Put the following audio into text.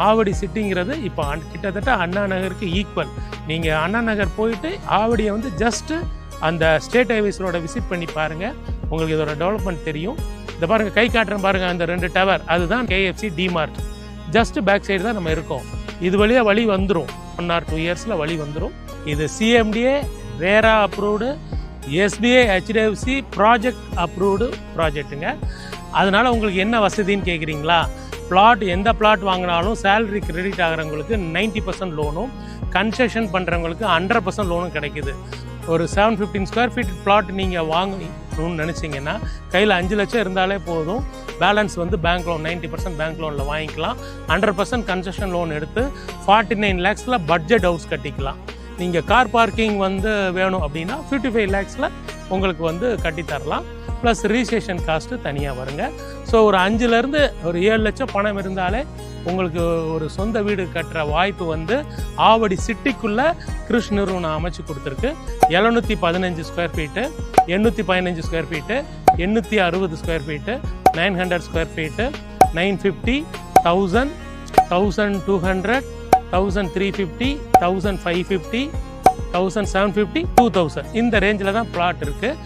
ஆவடி சிட்டிங்கிறது இப்போ கிட்டத்தட்ட அண்ணா நகருக்கு ஈக்குவல். நீங்கள் அண்ணா நகர் போயிட்டு ஆவடியை வந்து ஜஸ்ட்டு அந்த ஸ்டேட் ஹைவேஸோட விசிட் பண்ணி பாருங்கள், உங்களுக்கு இதோட டெவலப்மெண்ட் தெரியும். இந்த பாருங்கள், கை காட்டுறேன் பாருங்கள், அந்த 2 டவர் அதுதான் KFC DMart. Just back side தான் நம்ம இருக்கோம். இது வழியாக வழி வந்துடும், 1 or 2 இயர்ஸில் வழி வந்துடும். இது CMDA RERA approved, SBI HDFC project approved ப்ராஜெக்ட்டுங்க. அதனால் உங்களுக்கு என்ன வசதின்னு கேட்குறீங்களா? எந்த பிளாட் வாங்கினாலும் சேலரி கிரெடிட் ஆகிறவங்களுக்கு 90% லோனும், கன்ஸ்ட்ரக்ஷன் பண்ணுறவங்களுக்கு 100% லோனும் கிடைக்குது. ஒரு 715 ஸ்கொயர் ஃபீட் பிளாட் நீங்கள் வாங்கணும்னு நினச்சிங்கன்னா கையில் 5 லட்சம் இருந்தாலே போதும். பேலன்ஸ் வந்து பேங்க் லோன் 90% பேங்க் லோனில் வாங்கிக்கலாம். 100% கன்ஸ்ட்ரக்ஷன் லோன் எடுத்து 49 lakhஸில் பட்ஜெட் ஹவுஸ் கட்டிக்கலாம். நீங்கள் கார் பார்க்கிங் வந்து வேணும் அப்படின்னா 55 lakhஸில் உங்களுக்கு வந்து கட்டித்தரலாம். ப்ளஸ் ரிஜிஸ்ட்ரேஷன் காஸ்ட்டு தனியாக வருங்க. ஸோ ஒரு 5லேருந்து ஒரு 7 லட்சம் பணம் இருந்தாலே உங்களுக்கு ஒரு சொந்த வீடு கட்டுற வாய்ப்பு வந்து ஆவடி சிட்டிக்குள்ளே கிருஷ் நிறுவனம் அமைச்சு கொடுத்துருக்கு. 715 square feet, 815 square feet, 860 square feet, 900 square feet, 950, 1000, 1200, 1350, 1550, 1750, 2000 இந்த ரேஞ்சில் தான் பிளாட் இருக்குது.